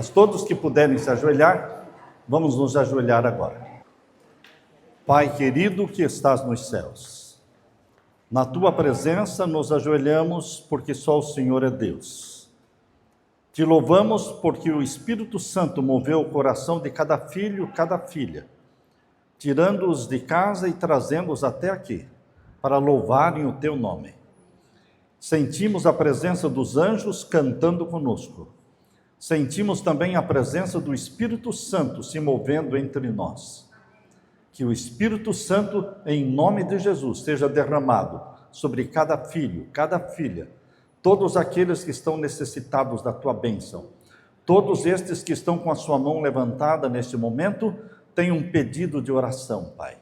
Mas todos que puderem se ajoelhar, vamos nos ajoelhar agora. Pai querido que estás nos céus, na tua presença nos ajoelhamos porque só o Senhor é Deus. Te louvamos porque o Espírito Santo moveu o coração de cada filho, cada filha, tirando-os de casa e trazendo-os até aqui, para louvarem o teu nome. Sentimos a presença dos anjos cantando conosco. Sentimos também a presença do Espírito Santo se movendo entre nós. Que o Espírito Santo, em nome de Jesus, seja derramado sobre cada filho, cada filha, todos aqueles que estão necessitados da tua bênção. Todos estes que estão com a sua mão levantada neste momento, têm um pedido de oração, Pai.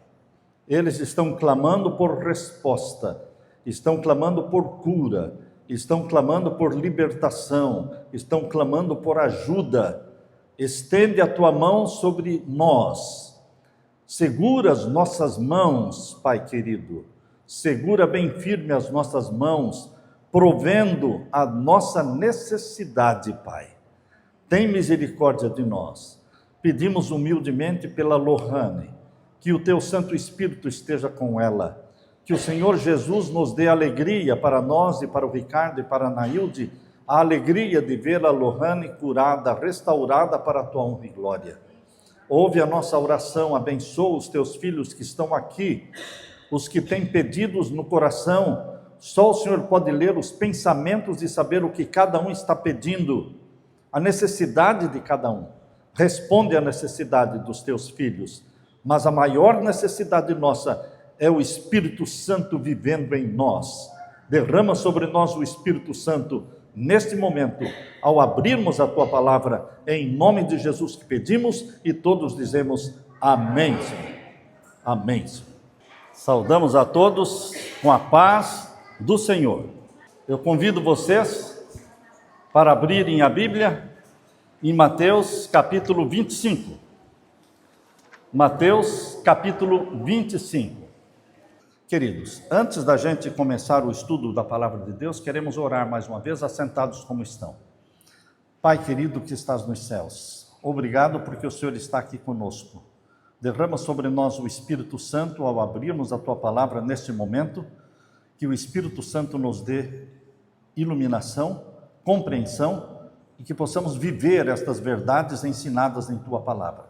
Eles estão clamando por resposta, estão clamando por cura, estão clamando por libertação, estão clamando por ajuda. Estende a tua mão sobre nós. Segura as nossas mãos, Pai querido. Segura bem firme as nossas mãos, provendo a nossa necessidade, Pai. Tem misericórdia de nós. Pedimos humildemente pela Lohane, que o teu Santo Espírito esteja com ela. Que o Senhor Jesus nos dê alegria para nós e para o Ricardo e para a Nailde, a alegria de ver a Lohane curada, restaurada para a tua honra e glória. Ouve a nossa oração, abençoa os teus filhos que estão aqui, os que têm pedidos no coração. Só o Senhor pode ler os pensamentos e saber o que cada um está pedindo, a necessidade de cada um. Responde à necessidade dos teus filhos, mas a maior necessidade nossa é o Espírito Santo vivendo em nós. Derrama sobre nós o Espírito Santo neste momento, ao abrirmos a tua palavra, em nome de Jesus que pedimos, e todos dizemos amém, Senhor. Amém, Senhor. Saudamos a todos com a paz do Senhor. Eu convido vocês para abrirem a Bíblia em Mateus capítulo 25. Mateus capítulo 25. Queridos, antes da gente começar o estudo da palavra de Deus, queremos orar mais uma vez, assentados como estão. Pai querido que estás nos céus, obrigado porque o Senhor está aqui conosco. Derrama sobre nós o Espírito Santo ao abrirmos a tua palavra neste momento, que o Espírito Santo nos dê iluminação, compreensão e que possamos viver estas verdades ensinadas em tua palavra.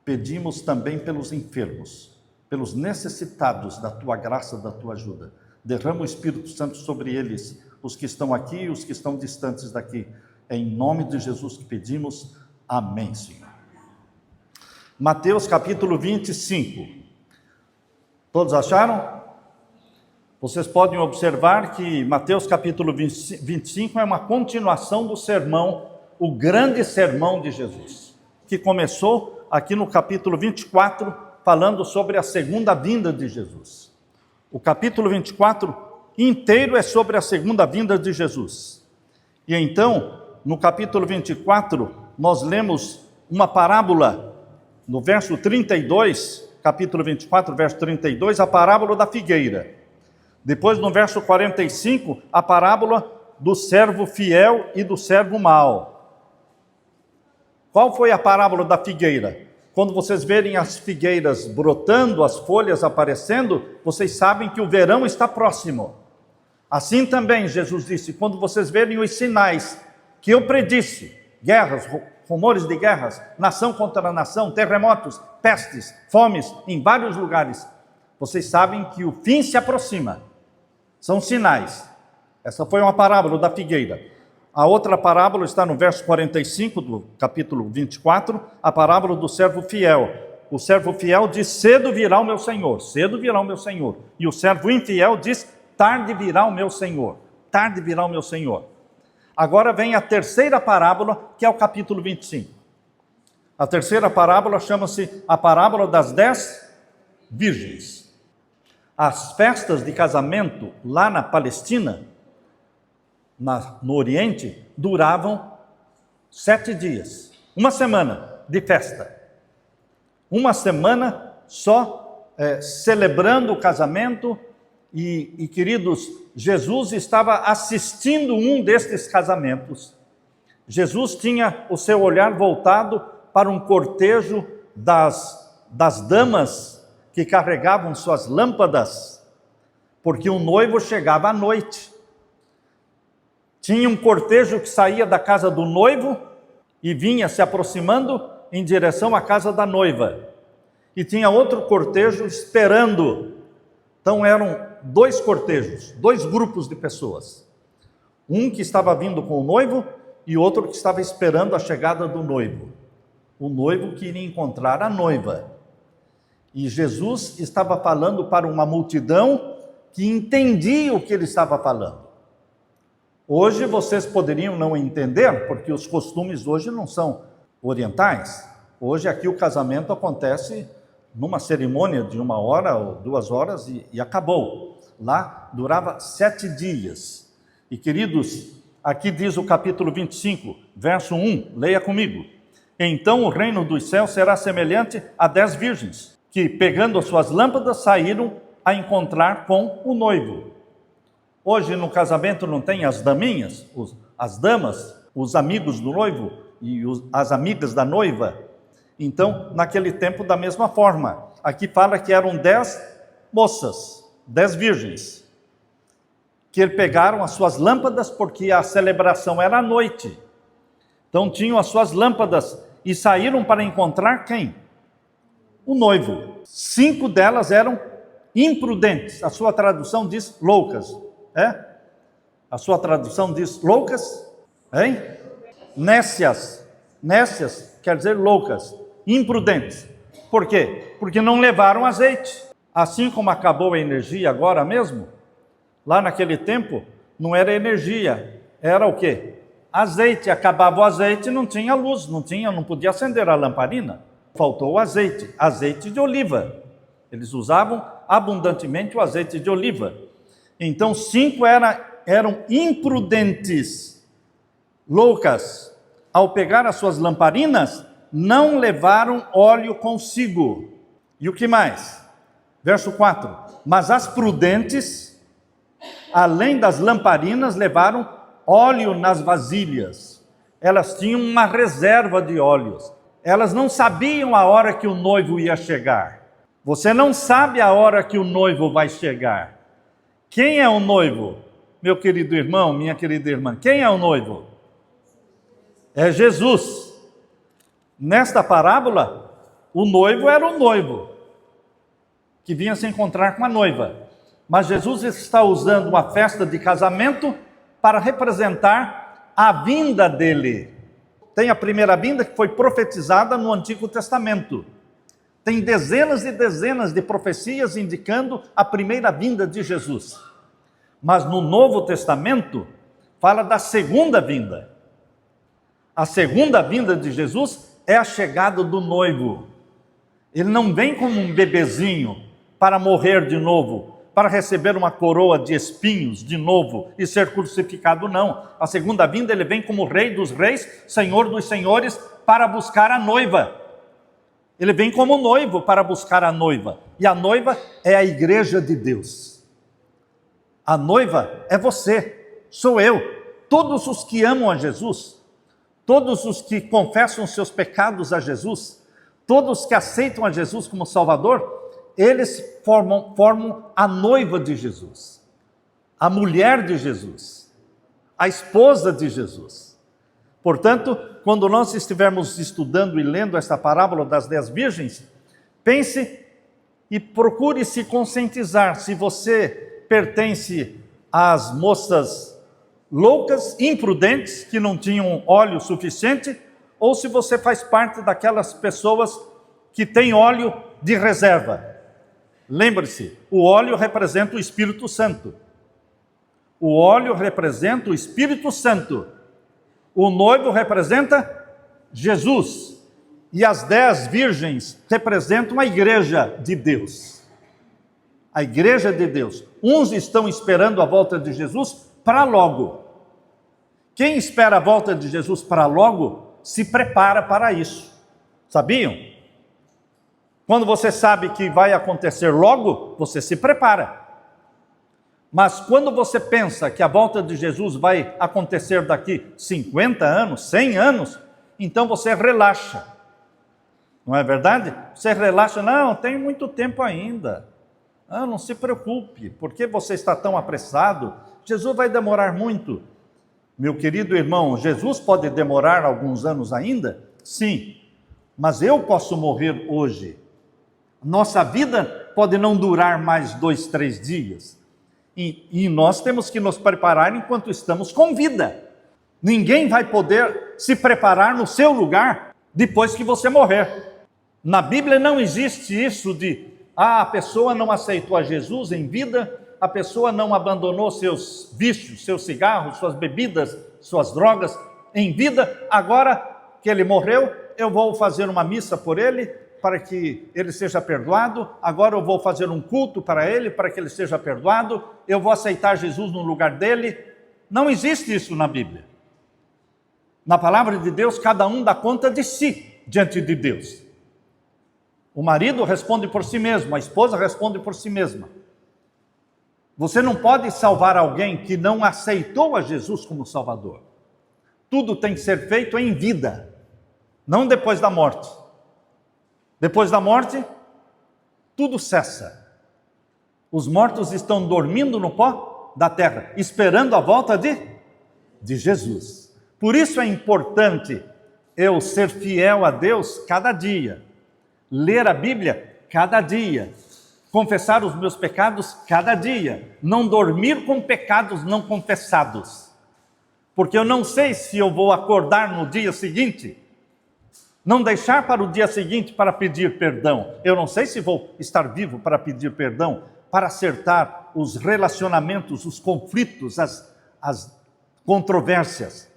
Pedimos também pelos enfermos, pelos necessitados da tua graça, da tua ajuda. Derrama o Espírito Santo sobre eles, os que estão aqui e os que estão distantes daqui. É em nome de Jesus que pedimos. Amém, Senhor. Mateus capítulo 25. Todos acharam? Vocês podem observar que Mateus capítulo 25 é uma continuação do sermão, o grande sermão de Jesus, que começou aqui no capítulo 24, falando sobre a segunda vinda de Jesus. O capítulo 24 inteiro é sobre a segunda vinda de Jesus. E então, no capítulo 24, nós lemos uma parábola, no verso 32, capítulo 24, verso 32, a parábola da figueira. Depois, no verso 45, a parábola do servo fiel e do servo mau. Qual foi a parábola da figueira? Quando vocês verem as figueiras brotando, as folhas aparecendo, vocês sabem que o verão está próximo. Assim também, Jesus disse, quando vocês verem os sinais que eu predisse, guerras, rumores de guerras, nação contra nação, terremotos, pestes, fomes, em vários lugares, vocês sabem que o fim se aproxima. São sinais. Essa foi uma parábola da figueira. A outra parábola está no verso 45 do capítulo 24, a parábola do servo fiel. O servo fiel diz, cedo virá o meu Senhor, cedo virá o meu Senhor. E o servo infiel diz, tarde virá o meu Senhor, tarde virá o meu Senhor. Agora vem a terceira parábola, que é o capítulo 25. A terceira parábola chama-se a parábola das 10 virgens. As festas de casamento lá na Palestina, no Oriente, duravam 7 dias, uma semana de festa, uma semana só celebrando o casamento, queridos, Jesus estava assistindo um destes casamentos, Jesus tinha o seu olhar voltado para um cortejo das damas que carregavam suas lâmpadas, porque o noivo chegava à noite. Tinha um cortejo que saía da casa do noivo e vinha se aproximando em direção à casa da noiva. E tinha outro cortejo esperando. Então eram dois cortejos, dois grupos de pessoas. Um que estava vindo com o noivo e outro que estava esperando a chegada do noivo. O noivo que iria encontrar a noiva. E Jesus estava falando para uma multidão que entendia o que ele estava falando. Hoje vocês poderiam não entender, porque os costumes hoje não são orientais. Hoje aqui o casamento acontece numa cerimônia de 1 hora ou 2 horas e acabou. Lá durava 7 dias. E queridos, aqui diz o capítulo 25, verso 1, leia comigo. Então o reino dos céus será semelhante a 10 virgens, que pegando as suas lâmpadas saíram a encontrar com o noivo. Hoje no casamento não tem as daminhas, as damas, os amigos do noivo e as amigas da noiva. Então, naquele tempo, da mesma forma. Aqui fala que eram 10 moças, 10 virgens, que pegaram as suas lâmpadas, porque a celebração era à noite. Então, tinham as suas lâmpadas e saíram para encontrar quem? O noivo. 5 delas eram imprudentes. A sua tradução diz loucas. A sua tradução diz loucas? Nécias. Nécias quer dizer loucas. Imprudentes. Por quê? Porque não levaram azeite. Assim como acabou a energia agora mesmo, lá naquele tempo não era energia, era o quê? Azeite. Acabava o azeite, não tinha luz, não podia acender a lamparina. Faltou o azeite, azeite de oliva. Eles usavam abundantemente o azeite de oliva. Então 5 eram imprudentes, loucas. Ao pegar as suas lamparinas, não levaram óleo consigo. E o que mais? Verso 4. Mas as prudentes, além das lamparinas, levaram óleo nas vasilhas. Elas tinham uma reserva de óleos. Elas não sabiam a hora que o noivo ia chegar. Você não sabe a hora que o noivo vai chegar. Quem é o noivo? Meu querido irmão, minha querida irmã, quem é o noivo? É Jesus. Nesta parábola, o noivo era o noivo, que vinha se encontrar com a noiva. Mas Jesus está usando uma festa de casamento para representar a vinda dele. Tem a primeira vinda que foi profetizada no Antigo Testamento. Tem dezenas e dezenas de profecias indicando a primeira vinda de Jesus. Mas no Novo Testamento, fala da segunda vinda. A segunda vinda de Jesus é a chegada do noivo. Ele não vem como um bebezinho para morrer de novo, para receber uma coroa de espinhos de novo e ser crucificado, não. A segunda vinda ele vem como Rei dos Reis, Senhor dos Senhores, para buscar a noiva. Ele vem como noivo para buscar a noiva. E a noiva é a igreja de Deus. A noiva é você, sou eu. Todos os que amam a Jesus, todos os que confessam seus pecados a Jesus, todos que aceitam a Jesus como Salvador, eles formam a noiva de Jesus, a mulher de Jesus, a esposa de Jesus. Portanto, quando nós estivermos estudando e lendo esta parábola das 10 virgens, pense e procure se conscientizar se você pertence às moças loucas, imprudentes, que não tinham óleo suficiente, ou se você faz parte daquelas pessoas que têm óleo de reserva. Lembre-se, o óleo representa o Espírito Santo. O óleo representa o Espírito Santo. O noivo representa Jesus. E as 10 virgens representam a igreja de Deus. A igreja de Deus. Uns estão esperando a volta de Jesus para logo. Quem espera a volta de Jesus para logo, se prepara para isso. Sabiam? Quando você sabe que vai acontecer logo, você se prepara. Mas quando você pensa que a volta de Jesus vai acontecer daqui 50 anos, 100 anos, então você relaxa. Não é verdade? Você relaxa, não, tem muito tempo ainda. Não se preocupe, por que você está tão apressado? Jesus vai demorar muito. Meu querido irmão, Jesus pode demorar alguns anos ainda? Sim, mas eu posso morrer hoje. Nossa vida pode não durar mais 2, 3 dias. E nós temos que nos preparar enquanto estamos com vida. Ninguém vai poder se preparar no seu lugar depois que você morrer. Na Bíblia não existe isso de, a pessoa não aceitou a Jesus em vida, a pessoa não abandonou seus vícios, seus cigarros, suas bebidas, suas drogas em vida, agora que ele morreu, eu vou fazer uma missa por ele, para que ele seja perdoado, agora eu vou fazer um culto para ele, para que ele seja perdoado, eu vou aceitar Jesus no lugar dele. Não existe isso na Bíblia. Na palavra de Deus, cada um dá conta de si diante de Deus. O marido responde por si mesmo, a esposa responde por si mesma. Você não pode salvar alguém que não aceitou a Jesus como Salvador. Tudo tem que ser feito em vida, não depois da morte. Depois da morte, tudo cessa. Os mortos estão dormindo no pó da terra, esperando a volta de Jesus. Por isso é importante eu ser fiel a Deus cada dia, ler a Bíblia cada dia, confessar os meus pecados cada dia, não dormir com pecados não confessados, porque eu não sei se eu vou acordar no dia seguinte. Não deixar para o dia seguinte para pedir perdão. Eu não sei se vou estar vivo para pedir perdão, para acertar os relacionamentos, os conflitos, as controvérsias.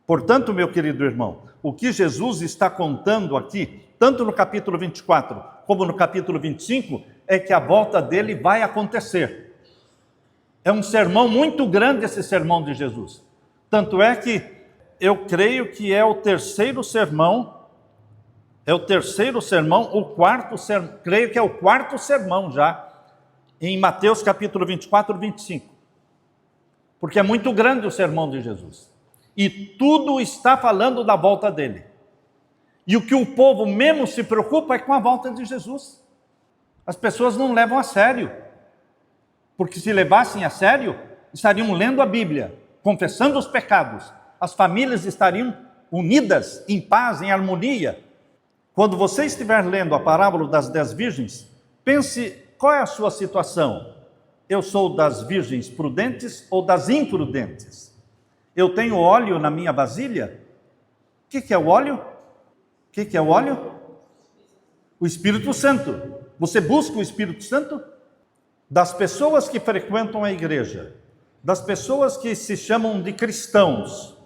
Portanto, meu querido irmão, o que Jesus está contando aqui, tanto no capítulo 24 como no capítulo 25, é que a volta dele vai acontecer. É um sermão muito grande esse sermão de Jesus. Tanto é que eu creio que é o terceiro sermão, creio que é o quarto sermão já, em Mateus capítulo 24, 25. Porque é muito grande o sermão de Jesus. E tudo está falando da volta dele. E o que o povo menos se preocupa é com a volta de Jesus. As pessoas não levam a sério. Porque se levassem a sério, estariam lendo a Bíblia, confessando os pecados. As famílias estariam unidas, em paz, em harmonia. Quando você estiver lendo a parábola das 10 virgens, pense qual é a sua situação. Eu sou das virgens prudentes ou das imprudentes? Eu tenho óleo na minha vasilha? O que é o óleo? O que é o óleo? O Espírito Santo. Você busca o Espírito Santo? Das pessoas que frequentam a igreja, das pessoas que se chamam de cristãos,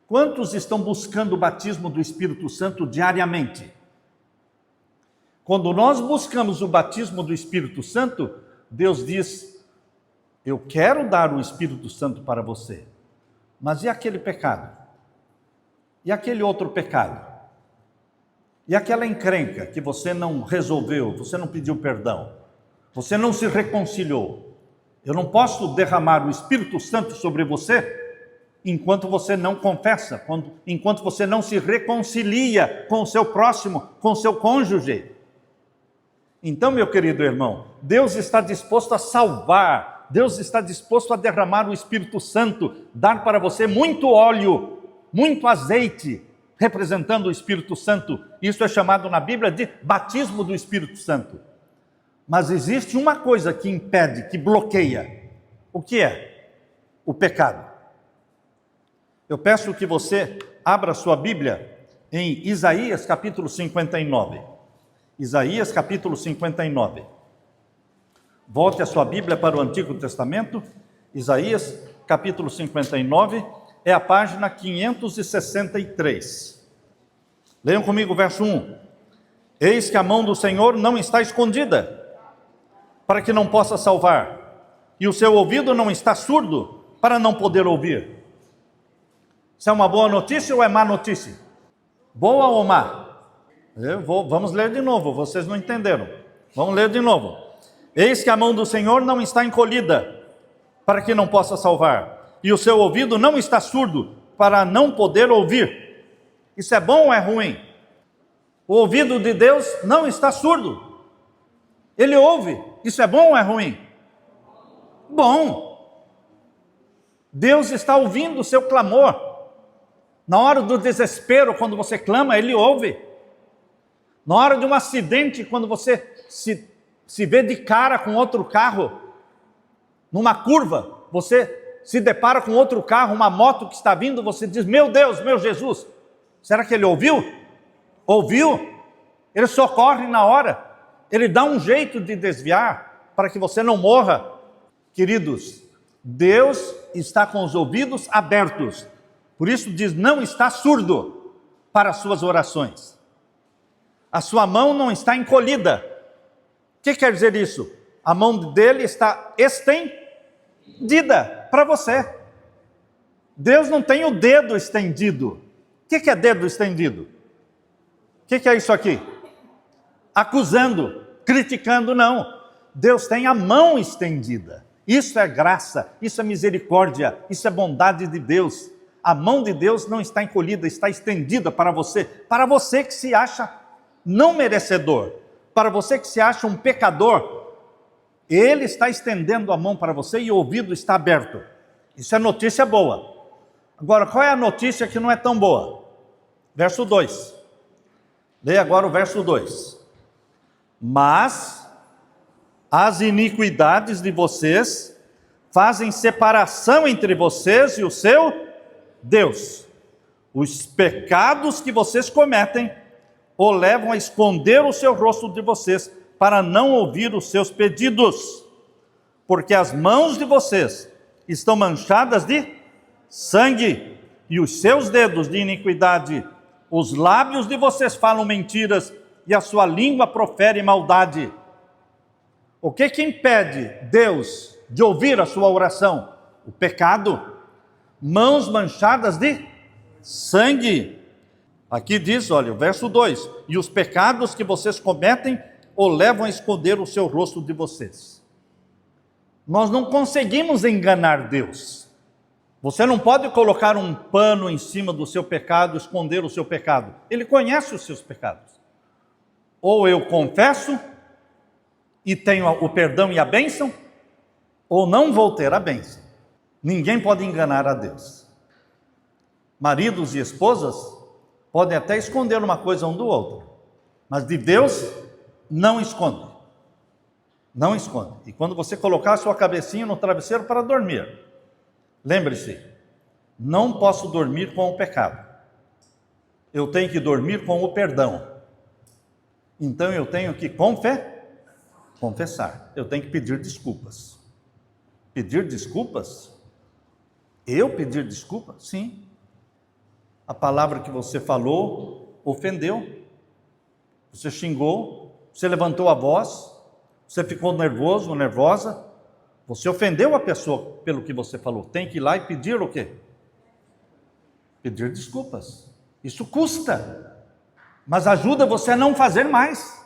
quantos estão buscando o batismo do Espírito Santo diariamente? Quando nós buscamos o batismo do Espírito Santo, Deus diz, eu quero dar o Espírito Santo para você, mas e aquele pecado? E aquele outro pecado? E aquela encrenca que você não resolveu, você não pediu perdão, você não se reconciliou? Eu não posso derramar o Espírito Santo sobre você enquanto você não confessa, enquanto você não se reconcilia com o seu próximo, com o seu cônjuge. Então, meu querido irmão, Deus está disposto a salvar, Deus está disposto a derramar o Espírito Santo, dar para você muito óleo, muito azeite, representando o Espírito Santo. Isso é chamado na Bíblia de batismo do Espírito Santo. Mas existe uma coisa que impede, que bloqueia. O que é? O pecado. Eu peço que você abra sua Bíblia em Isaías capítulo 59. Isaías capítulo 59. Volte a sua Bíblia para o Antigo Testamento. Isaías capítulo 59 é a página 563. Leiam comigo o verso 1. Eis que a mão do Senhor não está escondida, para que não possa salvar, e o seu ouvido não está surdo, para não poder ouvir. Isso é uma boa notícia ou é má notícia? Boa ou má? Vamos ler de novo, vocês não entenderam. Vamos ler de novo. Eis que a mão do Senhor não está encolhida, para que não possa salvar, e o seu ouvido não está surdo, para não poder ouvir. Isso é bom ou é ruim? O ouvido de Deus não está surdo. Ele ouve. Isso é bom ou é ruim? Bom. Deus está ouvindo o seu clamor. Na hora do desespero, quando você clama, Ele ouve. Na hora de um acidente, quando você se vê de cara com outro carro, numa curva, você se depara com outro carro, uma moto que está vindo, você diz: meu Deus, meu Jesus. Será que Ele ouviu? Ouviu. Ele socorre na hora. Ele dá um jeito de desviar para que você não morra. Queridos, Deus está com os ouvidos abertos. Por isso diz, não está surdo para as suas orações. A sua mão não está encolhida. O que quer dizer isso? A mão dele está estendida para você. Deus não tem o dedo estendido. O que é dedo estendido? O que é isso aqui? Acusando, criticando, não. Deus tem a mão estendida. Isso é graça, isso é misericórdia, isso é bondade de Deus. A mão de Deus não está encolhida, está estendida para você que se acha não merecedor, para você que se acha um pecador. Ele está estendendo a mão para você e o ouvido está aberto. Isso é notícia boa. Agora, qual é a notícia que não é tão boa? Verso 2. Leia agora o verso 2. Mas as iniquidades de vocês fazem separação entre vocês e o seu Deus. Os pecados que vocês cometem o levam a esconder o seu rosto de vocês, para não ouvir os seus pedidos, porque as mãos de vocês estão manchadas de sangue, e os seus dedos de iniquidade, os lábios de vocês falam mentiras, e a sua língua profere maldade. O que impede Deus de ouvir a sua oração? O pecado. Mãos manchadas de sangue. Aqui diz, olha, o verso 2: e os pecados que vocês cometem o levam a esconder o seu rosto de vocês. Nós não conseguimos enganar Deus. Você não pode colocar um pano em cima do seu pecado, esconder o seu pecado. Ele conhece os seus pecados. Ou eu confesso e tenho o perdão e a bênção, ou não vou ter a bênção. Ninguém pode enganar a Deus. Maridos e esposas podem até esconder uma coisa um do outro, mas de Deus não esconde. Não esconde. E quando você colocar a sua cabecinha no travesseiro para dormir, lembre-se, não posso dormir com o pecado. Eu tenho que dormir com o perdão. Então eu tenho que confessar. Eu tenho que pedir desculpas. Pedir desculpas? Eu pedir desculpa? Sim. A palavra que você falou ofendeu. Você xingou, você levantou a voz, você ficou nervoso ou nervosa. Você ofendeu a pessoa pelo que você falou. Tem que ir lá e pedir o quê? Pedir desculpas. Isso custa. Mas ajuda você a não fazer mais.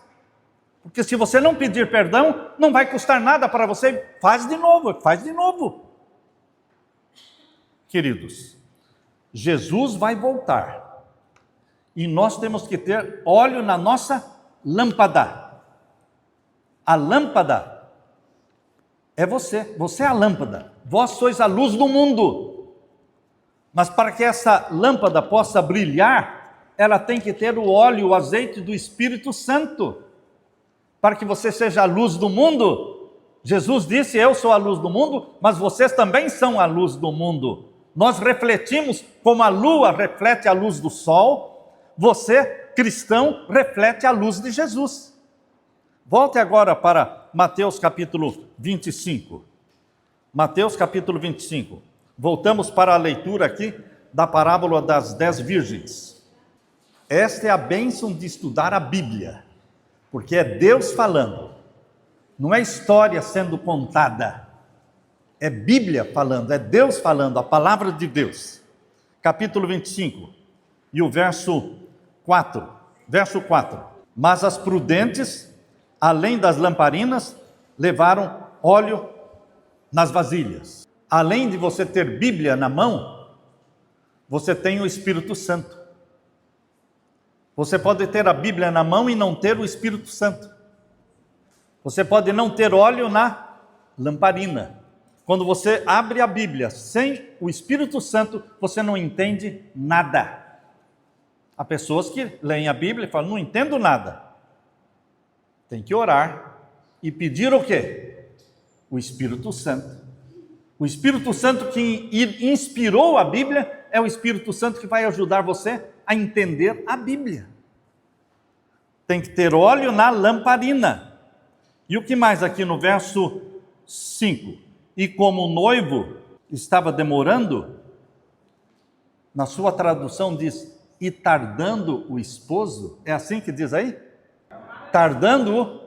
Porque se você não pedir perdão, não vai custar nada para você. Faz de novo, faz de novo. Queridos, Jesus vai voltar. E nós temos que ter óleo na nossa lâmpada. A lâmpada é você. Você é a lâmpada. Vós sois a luz do mundo. Mas para que essa lâmpada possa brilhar, ela tem que ter o óleo, o azeite do Espírito Santo. Para que você seja a luz do mundo. Jesus disse, eu sou a luz do mundo, mas vocês também são a luz do mundo. Nós refletimos como a lua reflete a luz do sol. Você, cristão, reflete a luz de Jesus. Volte agora para Mateus capítulo 25. Mateus capítulo 25. Voltamos para a leitura aqui da parábola das 10 virgens. Esta é a bênção de estudar a Bíblia, porque é Deus falando, não é história sendo contada, é Bíblia falando, é Deus falando, a palavra de Deus. Capítulo 25, e o verso 4. Verso 4. Mas as prudentes, além das lamparinas, levaram óleo nas vasilhas. Além de você ter Bíblia na mão, você tem o Espírito Santo. Você pode ter a Bíblia na mão e não ter o Espírito Santo. Você pode não ter óleo na lamparina. Quando você abre a Bíblia sem o Espírito Santo, você não entende nada. Há pessoas que leem a Bíblia e falam, não entendo nada. Tem que orar e pedir o quê? O Espírito Santo. O Espírito Santo que inspirou a Bíblia é o Espírito Santo que vai ajudar você a entender a Bíblia. Tem que ter óleo na lamparina. E o que mais aqui no verso 5? E como o noivo estava demorando, na sua tradução diz, e tardando o esposo, é assim que diz aí? Tardando,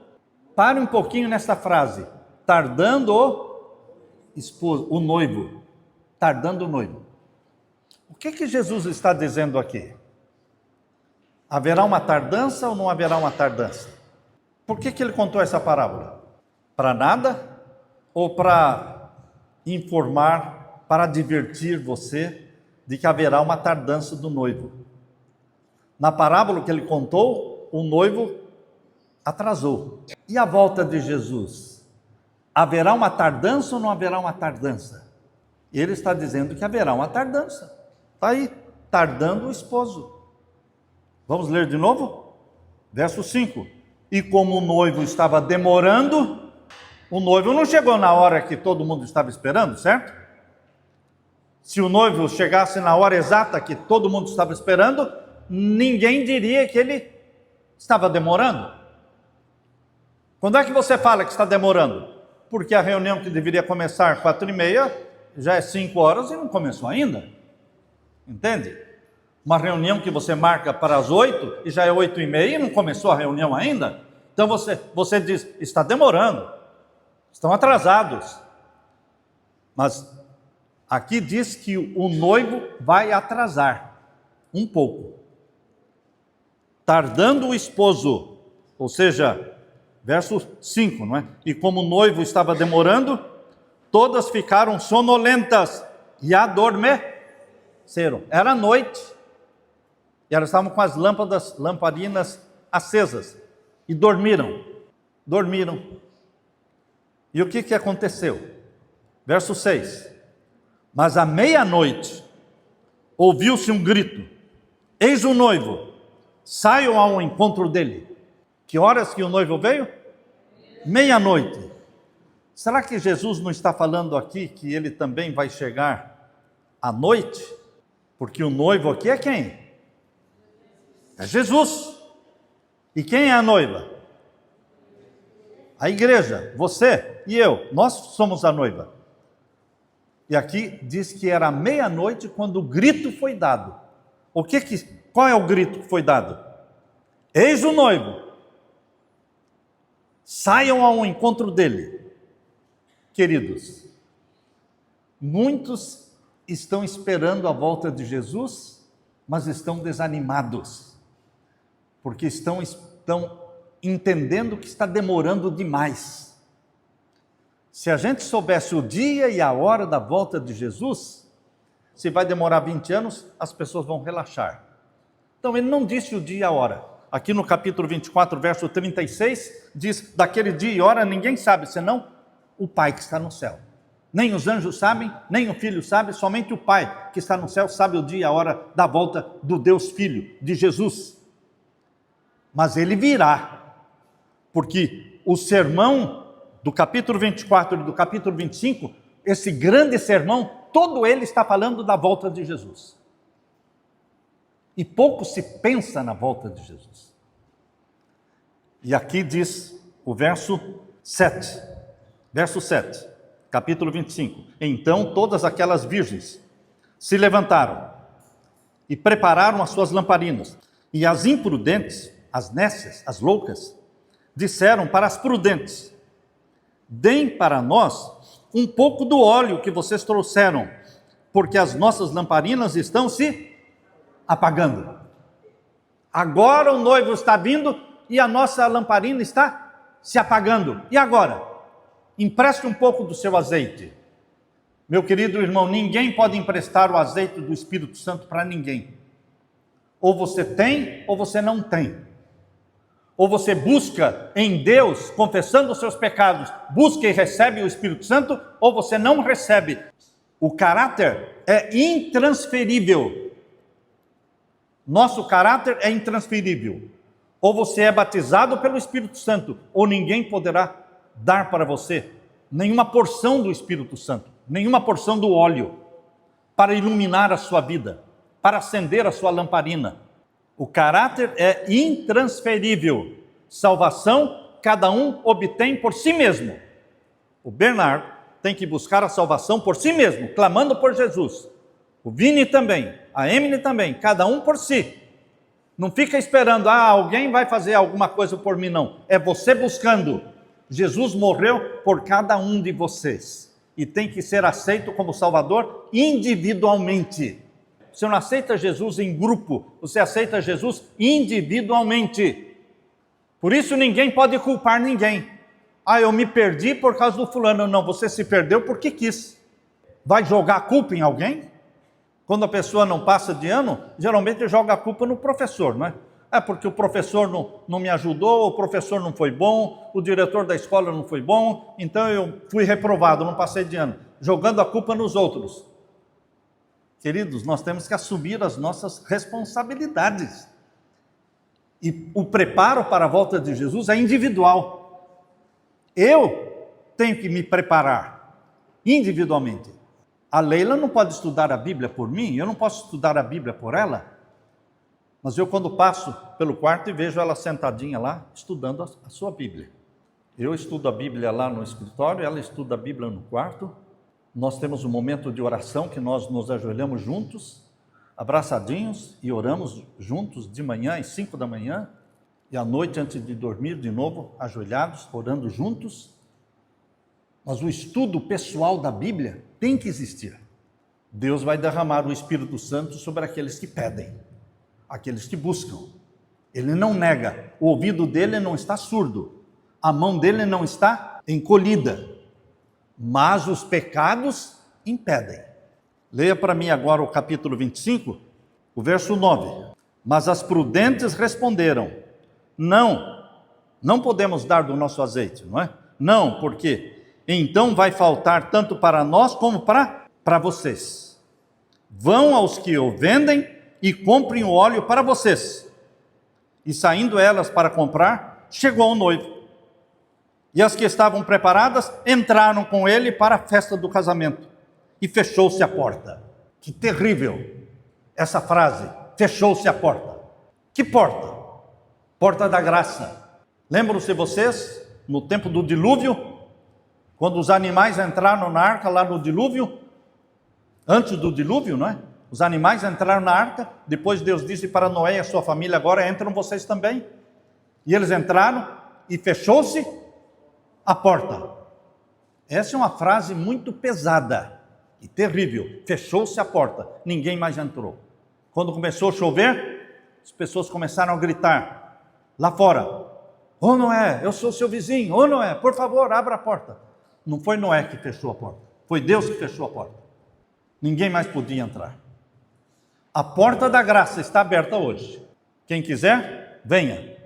pare um pouquinho nessa frase, tardando o esposo, o noivo, tardando o noivo. O que Jesus está dizendo aqui? Haverá uma tardança ou não haverá uma tardança? Por que ele contou essa parábola? Para nada ou para informar, para divertir você de que haverá uma tardança do noivo? Na parábola que ele contou, o noivo atrasou. E a volta de Jesus? Haverá uma tardança ou não haverá uma tardança? Ele está dizendo que haverá uma tardança. Está aí, tardando o esposo. Vamos ler de novo? Verso 5. E como o noivo estava demorando, o noivo não chegou na hora que todo mundo estava esperando, certo? Se o noivo chegasse na hora exata que todo mundo estava esperando, ninguém diria que ele estava demorando. Quando é que você fala que está demorando? Porque a reunião que deveria começar às 4h30, já é 5 horas e não começou ainda. Entende? Uma reunião que você marca para as 8 e já é 8h30 e não começou a reunião ainda. Então você diz, está demorando, estão atrasados. Mas aqui diz que o noivo vai atrasar um pouco. Tardando o esposo, ou seja, verso 5, não é? E como o noivo estava demorando, todas ficaram sonolentas e adormeceram. Era noite. E elas estavam com as lamparinas acesas. E dormiram. E o que aconteceu? Verso 6. Mas à meia-noite, ouviu-se um grito. Eis o noivo, saiam ao encontro dele. Que horas que o noivo veio? Meia-noite. Será que Jesus não está falando aqui que ele também vai chegar à noite? Porque o noivo aqui é quem? É Jesus. E quem é a noiva? A igreja, você e eu, nós somos a noiva. E aqui diz que era meia-noite quando o grito foi dado. Qual é o grito que foi dado? Eis o noivo. Saiam ao encontro dele. Queridos, muitos estão esperando a volta de Jesus, mas estão desanimados. Porque estão entendendo que está demorando demais. Se a gente soubesse o dia e a hora da volta de Jesus, se vai demorar 20 anos, as pessoas vão relaxar. Então ele não disse o dia e a hora. Aqui no capítulo 24, verso 36, diz, daquele dia e hora ninguém sabe, senão o Pai que está no céu. Nem os anjos sabem, nem o Filho sabe, somente o Pai que está no céu sabe o dia e a hora da volta do Deus Filho, de Jesus. Mas ele virá, porque o sermão do capítulo 24 e do capítulo 25, esse grande sermão, todo ele está falando da volta de Jesus. E pouco se pensa na volta de Jesus. E aqui diz o verso 7, capítulo 25. Então todas aquelas virgens se levantaram e prepararam as suas lamparinas, e as imprudentes, as nécias, as loucas, disseram para as prudentes, deem para nós um pouco do óleo que vocês trouxeram, porque as nossas lamparinas estão se apagando. Agora o noivo está vindo e a nossa lamparina está se apagando. E agora? Empreste um pouco do seu azeite. Meu querido irmão, ninguém pode emprestar o azeite do Espírito Santo para ninguém. Ou você tem, ou você não tem. Ou você busca em Deus, confessando os seus pecados, busca e recebe o Espírito Santo, ou você não recebe. O caráter é intransferível. Nosso caráter é intransferível. Ou você é batizado pelo Espírito Santo, ou ninguém poderá dar para você nenhuma porção do Espírito Santo, nenhuma porção do óleo, para iluminar a sua vida, para acender a sua lamparina. O caráter é intransferível. Salvação, cada um obtém por si mesmo. O Bernardo tem que buscar a salvação por si mesmo, clamando por Jesus. O Vini também, a Emily também, cada um por si. Não fica esperando, alguém vai fazer alguma coisa por mim, não. É você buscando. Jesus morreu por cada um de vocês. E tem que ser aceito como Salvador individualmente. Você não aceita Jesus em grupo, você aceita Jesus individualmente. Por isso ninguém pode culpar ninguém. Eu me perdi por causa do fulano. Não, você se perdeu porque quis. Vai jogar a culpa em alguém? Quando a pessoa não passa de ano, geralmente joga a culpa no professor, não é? Porque o professor não me ajudou, o professor não foi bom, o diretor da escola não foi bom, então eu fui reprovado, não passei de ano. Jogando a culpa nos outros. Queridos, nós temos que assumir as nossas responsabilidades. E o preparo para a volta de Jesus é individual. Eu tenho que me preparar individualmente. A Leila não pode estudar a Bíblia por mim, eu não posso estudar a Bíblia por ela. Mas eu, quando passo pelo quarto e vejo ela sentadinha lá, estudando a sua Bíblia. Eu estudo a Bíblia lá no escritório, ela estuda a Bíblia no quarto. Nós temos um momento de oração que nós nos ajoelhamos juntos, abraçadinhos, e oramos juntos de manhã às 5 da manhã, e à noite, antes de dormir, de novo, ajoelhados, orando juntos. Mas o estudo pessoal da Bíblia tem que existir. Deus vai derramar o Espírito Santo sobre aqueles que pedem, aqueles que buscam. Ele não nega, o ouvido dele não está surdo, a mão dele não está encolhida, mas os pecados impedem. Leia para mim agora o capítulo 25, o verso 9. Mas as prudentes responderam: não podemos dar do nosso azeite, não é? Não, porque então vai faltar tanto para nós como para vocês. Vão aos que o vendem e comprem o óleo para vocês. E saindo elas para comprar, chegou o noivo. E as que estavam preparadas entraram com ele para a festa do casamento. E fechou-se a porta. Que terrível essa frase, fechou-se a porta. Que porta? Porta da graça. Lembram-se vocês, no tempo do dilúvio, quando os animais entraram na arca lá no dilúvio, antes do dilúvio, não é? Os animais entraram na arca, depois Deus disse para Noé e a sua família: agora entram vocês também. E eles entraram e fechou-se a porta. Essa é uma frase muito pesada e terrível. Fechou-se a porta, ninguém mais entrou. Quando começou a chover, as pessoas começaram a gritar lá fora: ô Noé, eu sou seu vizinho, ô Noé, por favor, abra a porta. Não foi Noé que fechou a porta, foi Deus que fechou a porta. Ninguém mais podia entrar. A porta da graça está aberta hoje. Quem quiser, venha.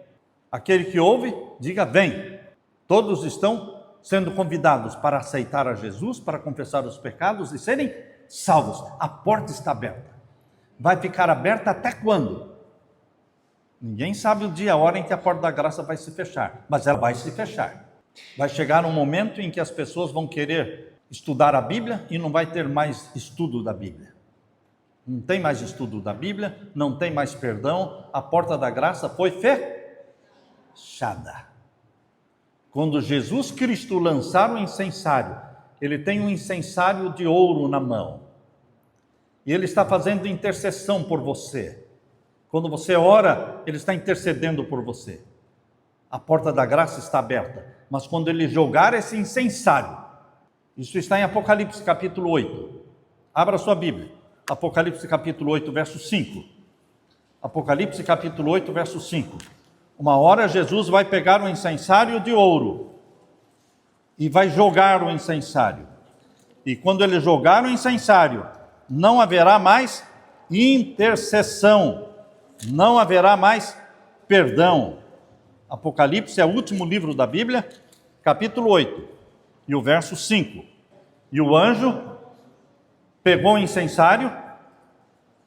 Aquele que ouve, diga vem. Todos estão sendo convidados para aceitar a Jesus, para confessar os pecados e serem salvos. A porta está aberta. Vai ficar aberta até quando? Ninguém sabe o dia, a hora em que a porta da graça vai se fechar, mas ela vai se fechar. Vai chegar um momento em que as pessoas vão querer estudar a Bíblia e não vai ter mais estudo da Bíblia. Não tem mais estudo da Bíblia, não tem mais perdão, a porta da graça foi fechada. Quando Jesus Cristo lançar o incensário, ele tem um incensário de ouro na mão, e ele está fazendo intercessão por você. Quando você ora, ele está intercedendo por você. A porta da graça está aberta, mas quando ele jogar esse incensário, isso está em Apocalipse capítulo 8, abra sua Bíblia, Apocalipse capítulo 8, verso 5, Apocalipse capítulo 8, verso 5, uma hora Jesus vai pegar um incensário de ouro, e vai jogar o incensário. E quando ele jogar o incensário, não haverá mais intercessão, não haverá mais perdão. Apocalipse é o último livro da Bíblia, capítulo 8, e o verso 5. E o anjo pegou o incensário,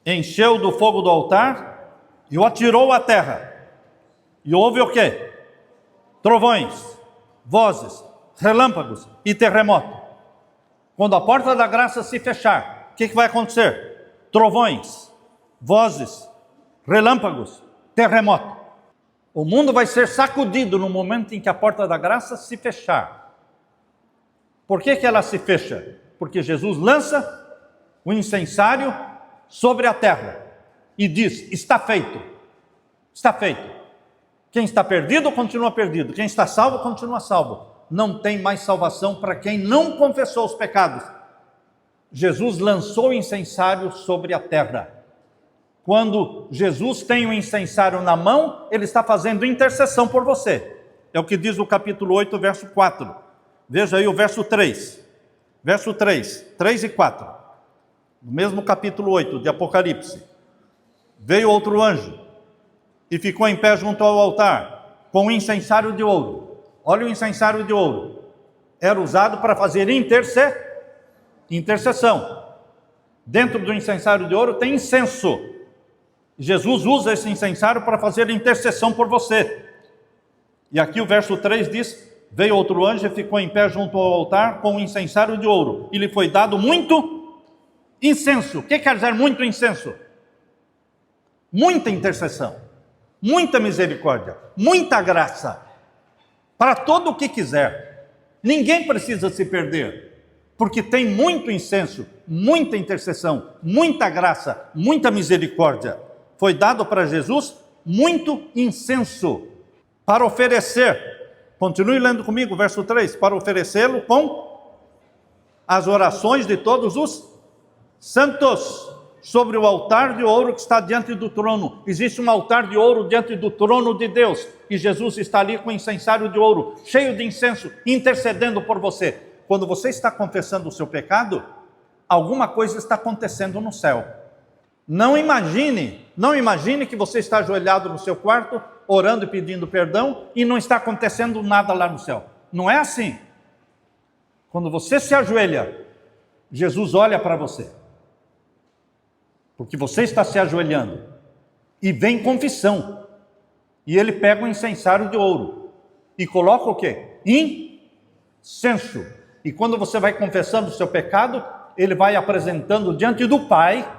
encheu do fogo do altar e o atirou à terra. E houve o quê? Trovões, vozes, relâmpagos e terremoto. Quando a porta da graça se fechar, o que vai acontecer? Trovões, vozes, relâmpagos, terremoto. O mundo vai ser sacudido no momento em que a porta da graça se fechar. Por que ela se fecha? Porque Jesus lança o incensário sobre a terra e diz: está feito, está feito. Quem está perdido, continua perdido. Quem está salvo, continua salvo. Não tem mais salvação para quem não confessou os pecados. Jesus lançou o incensário sobre a terra. Quando Jesus tem o incensário na mão, ele está fazendo intercessão por você. É o que diz o capítulo 8, verso 4. Veja aí o verso 3. Verso 3 e 4. No mesmo capítulo 8 de Apocalipse. Veio outro anjo e ficou em pé junto ao altar, com um incensário de ouro. Olha o incensário de ouro. Era usado para fazer intercessão. Dentro do incensário de ouro tem incenso. Jesus usa esse incensário para fazer intercessão por você. E aqui o verso 3 diz: veio outro anjo e ficou em pé junto ao altar com um incensário de ouro. E lhe foi dado muito incenso. O que quer dizer muito incenso? Muita intercessão, muita misericórdia, muita graça, para todo o que quiser. Ninguém precisa se perder, porque tem muito incenso, muita intercessão, muita graça, muita misericórdia. Foi dado para Jesus muito incenso, para oferecer, continue lendo comigo, verso 3, para oferecê-lo com as orações de todos os santos, sobre o altar de ouro que está diante do trono. Existe um altar de ouro diante do trono de Deus, e Jesus está ali com o incensário de ouro, cheio de incenso, intercedendo por você. Quando você está confessando o seu pecado, alguma coisa está acontecendo no céu. Não imagine que você está ajoelhado no seu quarto, orando e pedindo perdão, e não está acontecendo nada lá no céu. Não é assim. Quando você se ajoelha, Jesus olha para você, porque você está se ajoelhando, e vem confissão, e ele pega um incensário de ouro, e coloca o quê? Incenso. E quando você vai confessando o seu pecado, ele vai apresentando diante do Pai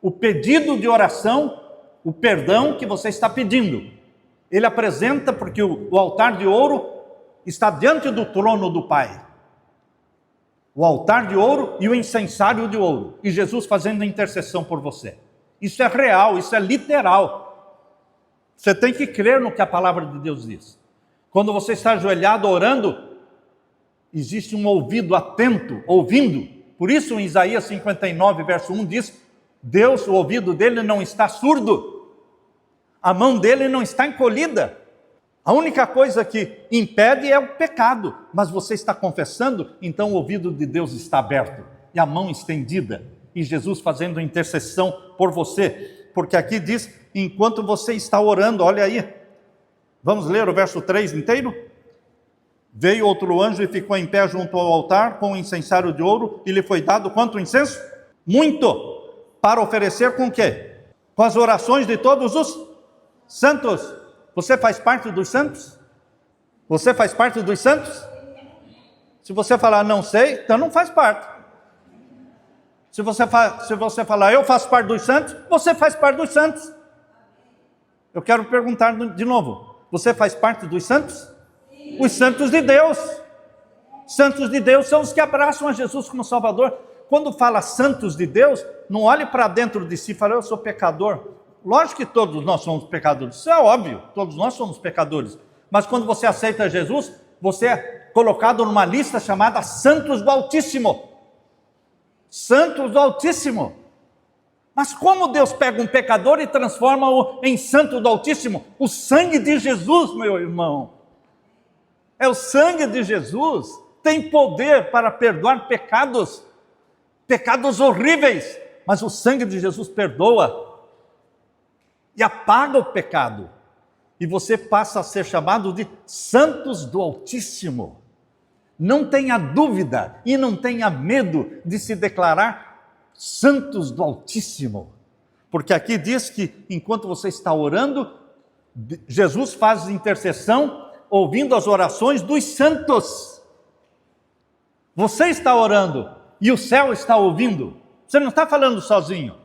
o pedido de oração, o perdão que você está pedindo. Ele apresenta, porque o altar de ouro está diante do trono do Pai. O altar de ouro e o incensário de ouro. E Jesus fazendo intercessão por você. Isso é real, isso é literal. Você tem que crer no que a palavra de Deus diz. Quando você está ajoelhado orando, existe um ouvido atento, ouvindo. Por isso em Isaías 59, verso 1 diz: Deus, o ouvido dele não está surdo. A mão dele não está encolhida. A única coisa que impede é o pecado, mas você está confessando, então o ouvido de Deus está aberto, e a mão estendida, e Jesus fazendo intercessão por você, porque aqui diz, enquanto você está orando, olha aí, vamos ler o verso 3 inteiro? Veio outro anjo e ficou em pé junto ao altar, com um incensário de ouro, e lhe foi dado quanto incenso? Muito, para oferecer com o quê? Com as orações de todos os santos. Você faz parte dos santos? Você faz parte dos santos? Se você falar não sei, então não faz parte. Se você falar eu faço parte dos santos, você faz parte dos santos. Eu quero perguntar de novo. Você faz parte dos santos? Os santos de Deus. Santos de Deus são os que abraçam a Jesus como Salvador. Quando fala santos de Deus, não olhe para dentro de si e fale eu sou pecador. Lógico que todos nós somos pecadores, isso é óbvio, todos nós somos pecadores. Mas quando você aceita Jesus, você é colocado numa lista chamada Santos do Altíssimo. Santos do Altíssimo. Mas como Deus pega um pecador e transforma-o em santo do Altíssimo? O sangue de Jesus, meu irmão. É o sangue de Jesus, tem poder para perdoar pecados, pecados horríveis, mas o sangue de Jesus perdoa e apaga o pecado. E você passa a ser chamado de santos do Altíssimo. Não tenha dúvida e não tenha medo de se declarar santos do Altíssimo. Porque aqui diz que enquanto você está orando, Jesus faz intercessão ouvindo as orações dos santos. Você está orando e o céu está ouvindo. Você não está falando sozinho.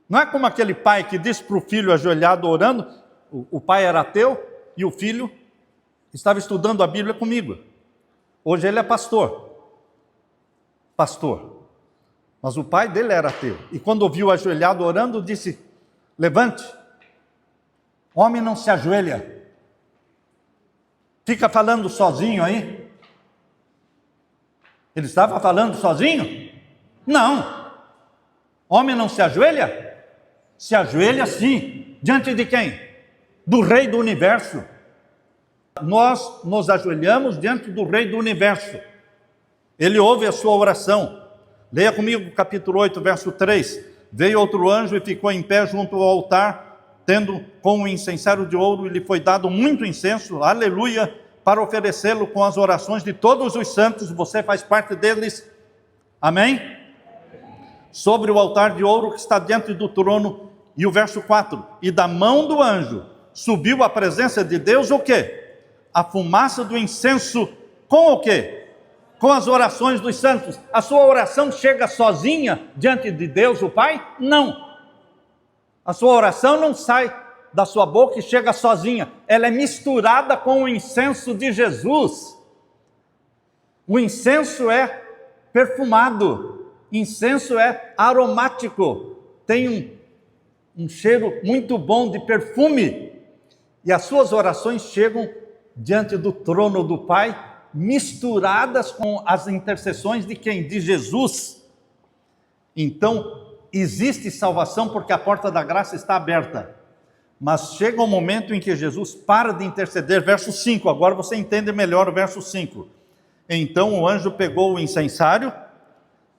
Não é como aquele pai que disse para o filho ajoelhado orando, o pai era ateu e o filho estava estudando a Bíblia comigo. Hoje ele é pastor. Mas o pai dele era ateu. E quando ouviu ajoelhado orando, disse: levante, homem não se ajoelha. Fica falando sozinho aí. Ele estava falando sozinho? Não. Homem não se ajoelha? Se ajoelha sim. Diante de quem? Do Rei do Universo. Nós nos ajoelhamos diante do Rei do Universo. Ele ouve a sua oração. Leia comigo o capítulo 8, verso 3. Veio outro anjo e ficou em pé junto ao altar, tendo com o incensário de ouro, e lhe foi dado muito incenso, aleluia, para oferecê-lo com as orações de todos os santos. Você faz parte deles, amém? Sobre o altar de ouro que está diante do trono. E o verso 4, e da mão do anjo subiu à presença de Deus o quê? A fumaça do incenso com o quê? Com as orações dos santos. A sua oração chega sozinha diante de Deus o Pai? Não. A sua oração não sai da sua boca e chega sozinha. Ela é misturada com o incenso de Jesus. O incenso é perfumado. Incenso é aromático. Tem um cheiro muito bom de perfume. E as suas orações chegam diante do trono do Pai, misturadas com as intercessões de quem? De Jesus. Então, existe salvação porque a porta da graça está aberta. Mas chega um momento em que Jesus para de interceder. Verso 5, agora você entende melhor o verso 5. Então o anjo pegou o incensário,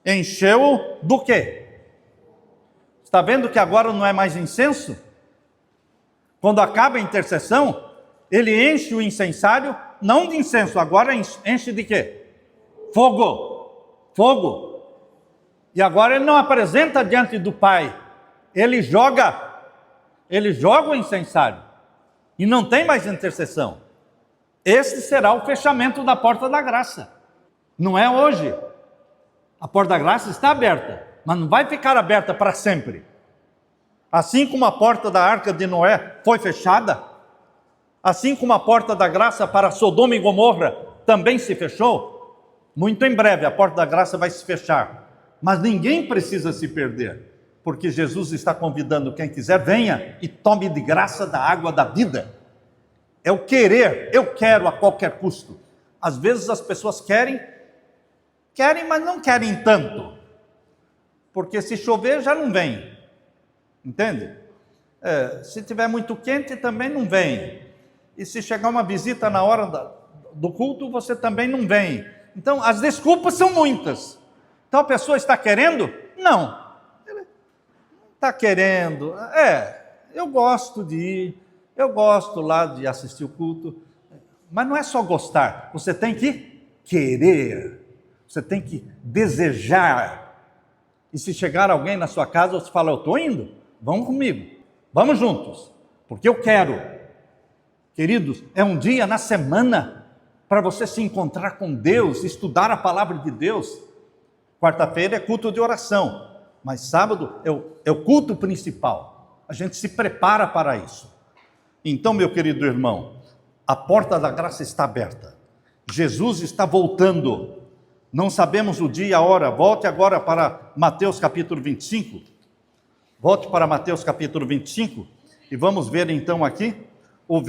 encheu-o do quê? Está vendo que agora não é mais incenso? Quando acaba a intercessão, ele enche o incensário, não de incenso, agora enche de quê? Fogo. E agora ele não apresenta diante do Pai, ele joga o incensário. E não tem mais intercessão. Esse será o fechamento da porta da graça. Não é hoje. A porta da graça está aberta, mas não vai ficar aberta para sempre. Assim como a porta da arca de Noé foi fechada, assim como a porta da graça para Sodoma e Gomorra também se fechou, muito em breve a porta da graça vai se fechar. Mas ninguém precisa se perder, porque Jesus está convidando quem quiser, venha e tome de graça da água da vida. É o querer, eu quero a qualquer custo. Às vezes as pessoas querem, mas não querem tanto, porque se chover já não vem, entende? Se tiver muito quente também não vem. E se chegar uma visita na hora do culto, você também não vem. Então, as desculpas são muitas. Então, a pessoa está querendo? Não. Ele está querendo. Eu gosto de ir, eu gosto lá de assistir o culto. Mas não é só gostar, você tem que querer. Você tem que desejar. E se chegar alguém na sua casa, você fala, eu estou indo, vamos comigo, vamos juntos, porque eu quero. Queridos, é um dia na semana para você se encontrar com Deus, estudar a palavra de Deus. Quarta-feira é culto de oração, mas sábado é o culto principal. A gente se prepara para isso. Então, meu querido irmão, a porta da graça está aberta. Jesus está voltando. Não sabemos o dia e a hora. Volte agora para Mateus capítulo 25. Volte para Mateus capítulo 25 e vamos ver então aqui o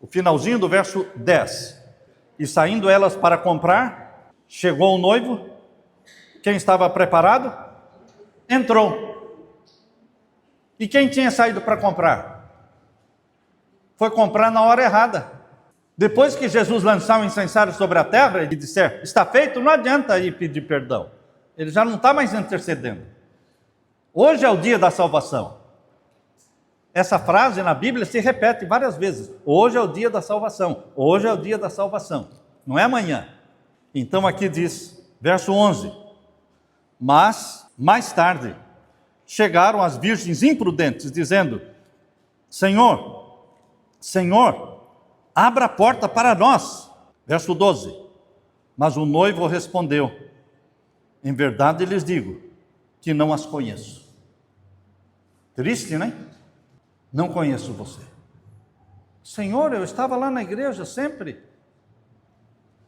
finalzinho do verso 10. E saindo elas para comprar, chegou o noivo. Quem estava preparado? Entrou. E quem tinha saído para comprar? Foi comprar na hora errada. Depois que Jesus lançar o incensário sobre a terra e disser, está feito, não adianta ir pedir perdão. Ele já não está mais intercedendo. Hoje é o dia da salvação. Essa frase na Bíblia se repete várias vezes. Hoje é o dia da salvação. Hoje é o dia da salvação. Não é amanhã. Então aqui diz, verso 11. Mas, mais tarde, chegaram as virgens imprudentes, dizendo, Senhor, Senhor, abra a porta para nós. Verso 12. Mas o noivo respondeu, em verdade lhes digo, que não as conheço. Triste, né? Não conheço você. Senhor, eu estava lá na igreja sempre.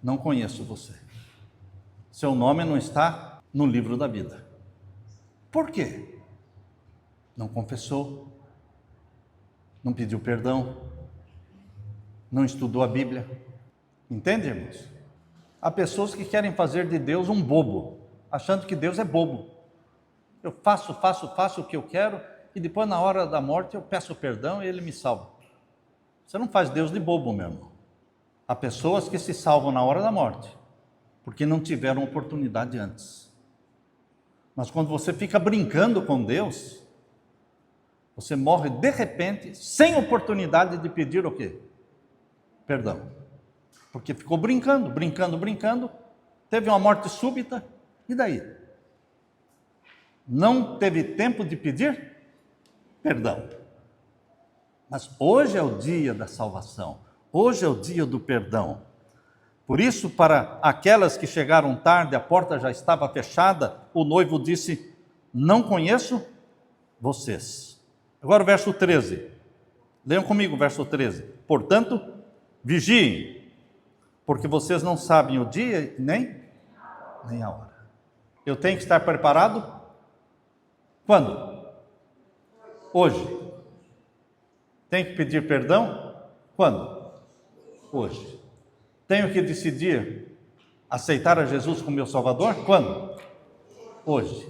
Não conheço você. Seu nome não está no livro da vida. Por quê? Não confessou, não pediu perdão, não estudou a Bíblia. Entende, irmãos? Há pessoas que querem fazer de Deus um bobo, achando que Deus é bobo. Eu faço o que eu quero e depois na hora da morte eu peço perdão e Ele me salva. Você não faz Deus de bobo, meu irmão. Há pessoas que se salvam na hora da morte, porque não tiveram oportunidade antes. Mas quando você fica brincando com Deus, você morre de repente, sem oportunidade de pedir o quê? Perdão. Porque ficou brincando, teve uma morte súbita, e daí? Não teve tempo de pedir perdão. Mas hoje é o dia da salvação, hoje é o dia do perdão. Por isso, para aquelas que chegaram tarde, a porta já estava fechada, o noivo disse, não conheço vocês. Agora o verso 13, leiam comigo o verso 13. Portanto, vigiem, porque vocês não sabem o dia nem a hora. Eu tenho que estar preparado? Quando? Hoje. Tenho que pedir perdão? Quando? Hoje. Tenho que decidir aceitar a Jesus como meu Salvador? Quando? Hoje.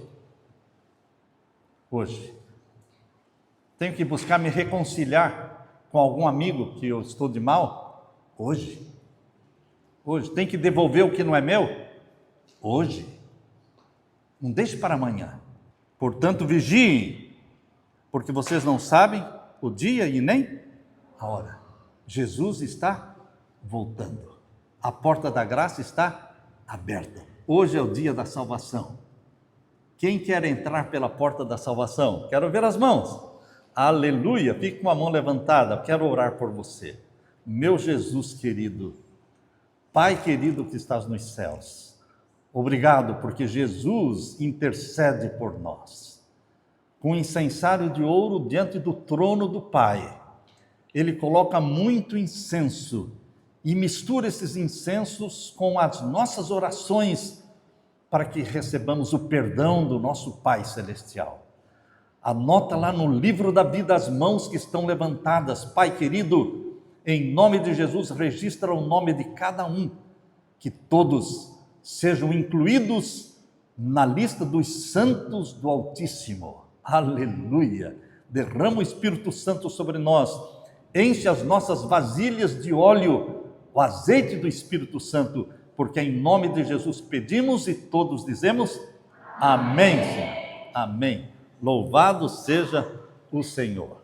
Hoje. Tenho que buscar me reconciliar com algum amigo que eu estou de mal? Hoje. Hoje. Tenho que devolver o que não é meu? Hoje. Não deixe para amanhã. Portanto, vigiem, porque vocês não sabem o dia e nem a hora. Jesus está voltando. A porta da graça está aberta. Hoje é o dia da salvação. Quem quer entrar pela porta da salvação? Quero ver as mãos. Aleluia! Fique com a mão levantada. Quero orar por você. Meu Jesus querido, Pai querido que estás nos céus, obrigado porque Jesus intercede por nós. Com incensário de ouro diante do trono do Pai, Ele coloca muito incenso e mistura esses incensos com as nossas orações para que recebamos o perdão do nosso Pai Celestial. Anota lá no livro da vida as mãos que estão levantadas. Pai querido, em nome de Jesus, registra o nome de cada um, que todos sejam incluídos na lista dos santos do Altíssimo. Aleluia! Derrama o Espírito Santo sobre nós, enche as nossas vasilhas de óleo, o azeite do Espírito Santo, porque em nome de Jesus pedimos e todos dizemos amém, Senhor. Amém. Louvado seja o Senhor.